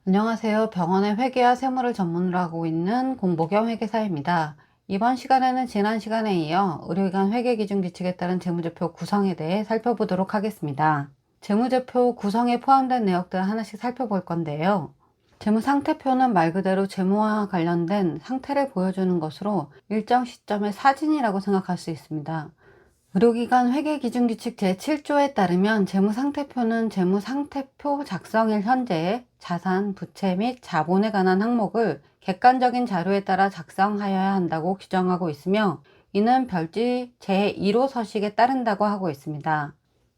안녕하세요. 병원의 회계와 세무를 전문으로 하고 있는 공보겸 회계사입니다. 이번 시간에는 지난 시간에 이어 의료기관 회계기준규칙에 따른 재무제표 구성에 대해 살펴보도록 하겠습니다. 재무제표 구성에 포함된 내역들을 하나씩 살펴볼 건데요. 재무상태표는 말 그대로 재무와 관련된 상태를 보여주는 것으로 일정 시점의 사진이라고 생각할 수 있습니다. 의료기관 회계기준규칙 제7조에 따르면 재무상태표는 재무상태표 작성일 현재의 자산, 부채 및 자본에 관한 항목을 객관적인 자료에 따라 작성하여야 한다고 규정하고 있으며, 이는 별지 제1호 서식에 따른다고 하고 있습니다.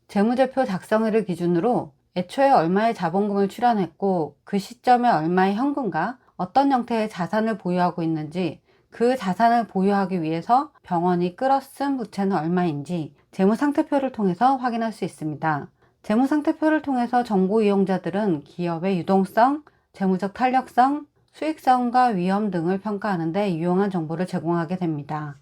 재무제표 작성일을 기준으로 애초에 얼마의 자본금을 출연했고 그 시점에 얼마의 현금과 어떤 형태의 자산을 보유하고 있는지, 그 자산을 보유하기 위해서 병원이 끌어쓴 부채는 얼마인지 재무상태표를 통해서 확인할 수 있습니다. 재무상태표를 통해서 정보 이용자들은 기업의 유동성, 재무적 탄력성, 수익성과 위험 등을 평가하는 데 유용한 정보를 제공하게 됩니다.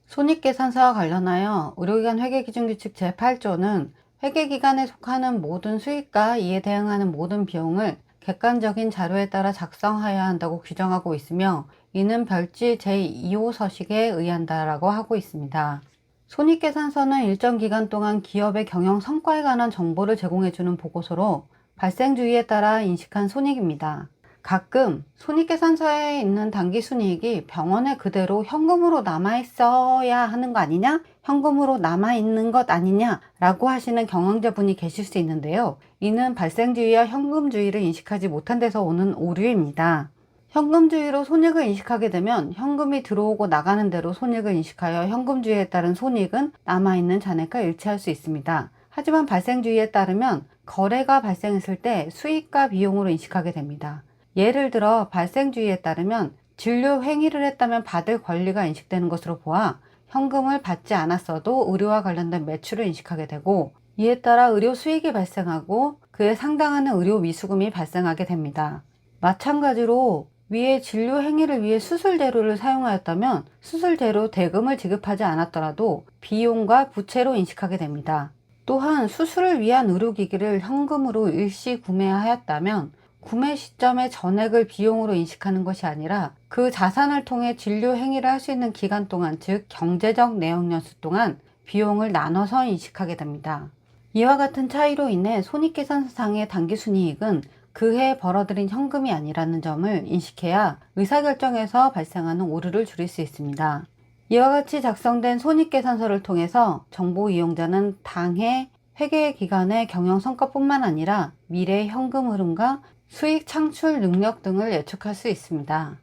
손익계산서와 관련하여 의료기관 회계기준규칙 제8조는 회계기관에 속하는 모든 수익과 이에 대응하는 모든 비용을 객관적인 자료에 따라 작성하여야 한다고 규정하고 있으며, 이는 별지 제2호 서식에 의한다라고 하고 있습니다. 손익계산서는 일정 기간 동안 기업의 경영 성과에 관한 정보를 제공해주는 보고서로 발생주의에 따라 인식한 손익입니다. 가끔 손익계산서에 있는 당기순이익이 병원에 그대로 현금으로 남아있어야 하는 거 아니냐? 현금으로 남아있는 것 아니냐? 라고 하시는 경영자분이 계실 수 있는데요. 이는 발생주의와 현금주의를 인식하지 못한 데서 오는 오류입니다. 현금주의로 손익을 인식하게 되면 현금이 들어오고 나가는 대로 손익을 인식하여 현금주의에 따른 손익은 남아있는 잔액과 일치할 수 있습니다. 하지만 발생주의에 따르면 거래가 발생했을 때 수익과 비용으로 인식하게 됩니다. 예를 들어 발생주의에 따르면 진료 행위를 했다면 받을 권리가 인식되는 것으로 보아 현금을 받지 않았어도 의료와 관련된 매출을 인식하게 되고, 이에 따라 의료 수익이 발생하고 그에 상당하는 의료 미수금이 발생하게 됩니다. 마찬가지로 위에 진료 행위를 위해 수술 재료를 사용하였다면 수술 재료 대금을 지급하지 않았더라도 비용과 부채로 인식하게 됩니다. 또한 수술을 위한 의료기기를 현금으로 일시 구매하였다면 구매 시점의 전액을 비용으로 인식하는 것이 아니라 그 자산을 통해 진료 행위를 할 수 있는 기간 동안, 즉 경제적 내역연수 동안 비용을 나눠서 인식하게 됩니다. 이와 같은 차이로 인해 손익계산서상의 당기순이익은 그해 벌어들인 현금이 아니라는 점을 인식해야 의사결정에서 발생하는 오류를 줄일 수 있습니다. 이와 같이 작성된 손익계산서를 통해서 정보 이용자는 당해 회계기관의 경영 성과뿐만 아니라 미래의 현금 흐름과 수익 창출 능력 등을 예측할 수 있습니다.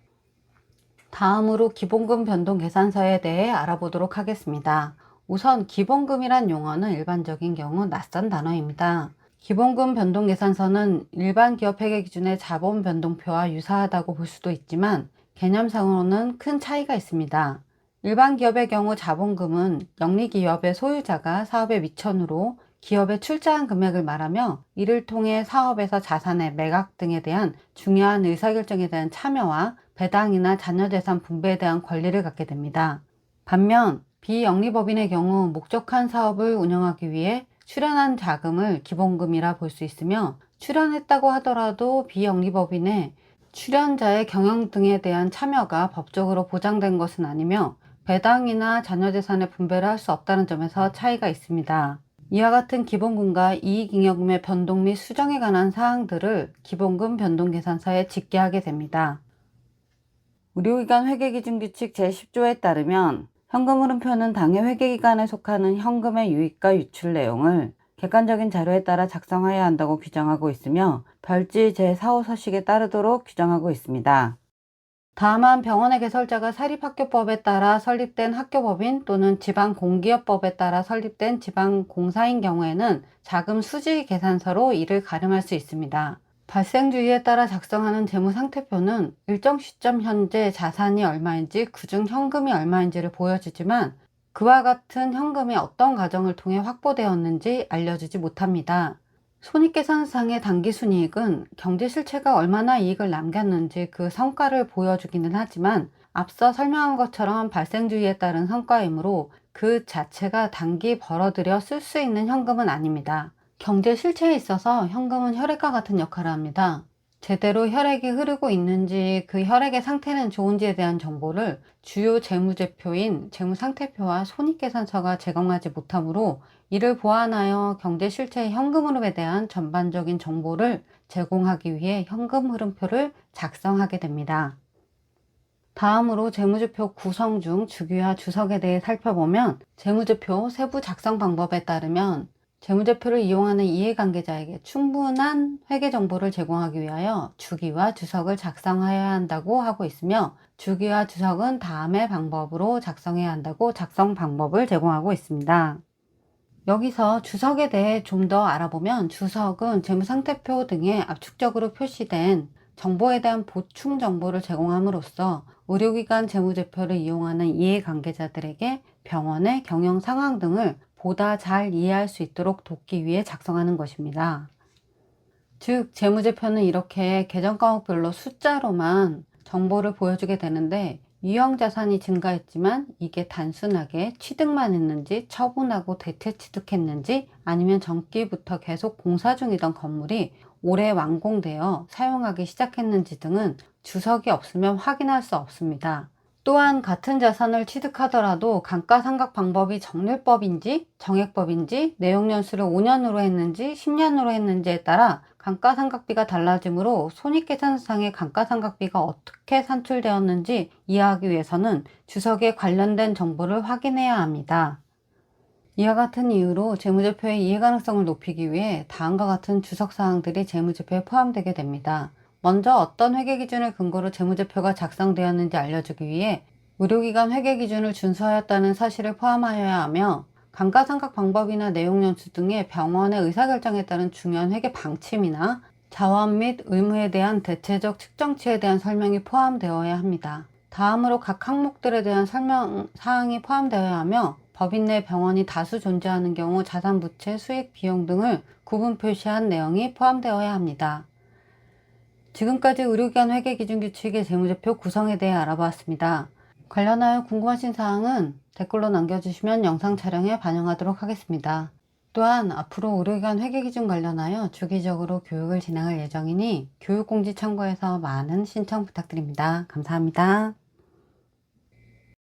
다음으로 기본금 변동 계산서에 대해 알아보도록 하겠습니다. 우선 기본금이란 용어는 일반적인 경우 낯선 단어입니다. 기본금 변동 계산서는 일반 기업 회계 기준의 자본 변동표와 유사하다고 볼 수도 있지만 개념상으로는 큰 차이가 있습니다. 일반 기업의 경우 자본금은 영리기업의 소유자가 사업의 미천으로 기업에 출자한 금액을 말하며, 이를 통해 사업에서 자산의 매각 등에 대한 중요한 의사결정에 대한 참여와 배당이나 자녀재산 분배에 대한 권리를 갖게 됩니다. 반면 비영리법인의 경우 목적한 사업을 운영하기 위해 출연한 자금을 기본금이라 볼 수 있으며, 출연했다고 하더라도 비영리법인의 출연자의 경영 등에 대한 참여가 법적으로 보장된 것은 아니며 배당이나 자녀재산의 분배를 할 수 없다는 점에서 차이가 있습니다. 이와 같은 기본금과 이익잉여금의 변동 및 수정에 관한 사항들을 기본금 변동계산서에 집계하게 됩니다. 의료기관 회계기준규칙 제10조에 따르면 현금흐름표는 당해 회계기관에 속하는 현금의 유입과 유출 내용을 객관적인 자료에 따라 작성해야 한다고 규정하고 있으며 별지 제4호 서식에 따르도록 규정하고 있습니다. 다만 병원의 개설자가 사립학교법에 따라 설립된 학교법인 또는 지방공기업법에 따라 설립된 지방공사인 경우에는 자금 수지 계산서로 이를 가름할 수 있습니다. 발생주의에 따라 작성하는 재무상태표는 일정 시점 현재 자산이 얼마인지, 그중 현금이 얼마인지를 보여주지만 그와 같은 현금이 어떤 과정을 통해 확보되었는지 알려주지 못합니다. 손익계산상의 당기순이익은 경제실체가 얼마나 이익을 남겼는지 그 성과를 보여주기는 하지만 앞서 설명한 것처럼 발생주의에 따른 성과이므로 그 자체가 단기 벌어들여 쓸 수 있는 현금은 아닙니다. 경제실체에 있어서 현금은 혈액과 같은 역할을 합니다. 제대로 혈액이 흐르고 있는지 그 혈액의 상태는 좋은지에 대한 정보를 주요 재무제표인 재무상태표와 손익계산서가 제공하지 못하므로 이를 보완하여 경제실체의 현금 흐름에 대한 전반적인 정보를 제공하기 위해 현금 흐름표를 작성하게 됩니다. 다음으로 재무제표 구성 중 주기와 주석에 대해 살펴보면 재무제표 세부 작성 방법에 따르면 재무제표를 이용하는 이해관계자에게 충분한 회계 정보를 제공하기 위하여 주기와 주석을 작성하여야 한다고 하고 있으며 주기와 주석은 다음의 방법으로 작성해야 한다고 작성 방법을 제공하고 있습니다. 여기서 주석에 대해 좀 더 알아보면 주석은 재무상태표 등에 압축적으로 표시된 정보에 대한 보충 정보를 제공함으로써 의료기관 재무제표를 이용하는 이해관계자들에게 병원의 경영 상황 등을 보다 잘 이해할 수 있도록 돕기 위해 작성하는 것입니다. 즉, 재무제표는 이렇게 계정 과목별로 숫자로만 정보를 보여주게 되는데 유형자산이 증가했지만 이게 단순하게 취득만 했는지 처분하고 대체 취득했는지 아니면 전기부터 계속 공사 중이던 건물이 올해 완공되어 사용하기 시작했는지 등은 주석이 없으면 확인할 수 없습니다. 또한 같은 자산을 취득하더라도 감가상각 방법이 정률법인지 정액법인지 내용연수를 5년으로 했는지 10년으로 했는지에 따라 감가상각비가 달라지므로 손익계산상의 감가상각비가 어떻게 산출되었는지 이해하기 위해서는 주석에 관련된 정보를 확인해야 합니다. 이와 같은 이유로 재무제표의 이해가능성을 높이기 위해 다음과 같은 주석사항들이 재무제표에 포함되게 됩니다. 먼저 어떤 회계기준을 근거로 재무제표가 작성되었는지 알려주기 위해 의료기관 회계기준을 준수하였다는 사실을 포함하여야 하며 감가상각 방법이나 내용연수 등의 병원의 의사결정에 따른 중요한 회계 방침이나 자원 및 의무에 대한 대체적 측정치에 대한 설명이 포함되어야 합니다. 다음으로 각 항목들에 대한 설명 사항이 포함되어야 하며 법인 내 병원이 다수 존재하는 경우 자산, 부채, 수익, 비용 등을 구분 표시한 내용이 포함되어야 합니다. 지금까지 의료기관 회계기준규칙의 재무제표 구성에 대해 알아보았습니다. 관련하여 궁금하신 사항은 댓글로 남겨주시면 영상 촬영에 반영하도록 하겠습니다. 또한 앞으로 의료기관 회계기준 관련하여 주기적으로 교육을 진행할 예정이니 교육공지 참고해서 많은 신청 부탁드립니다. 감사합니다.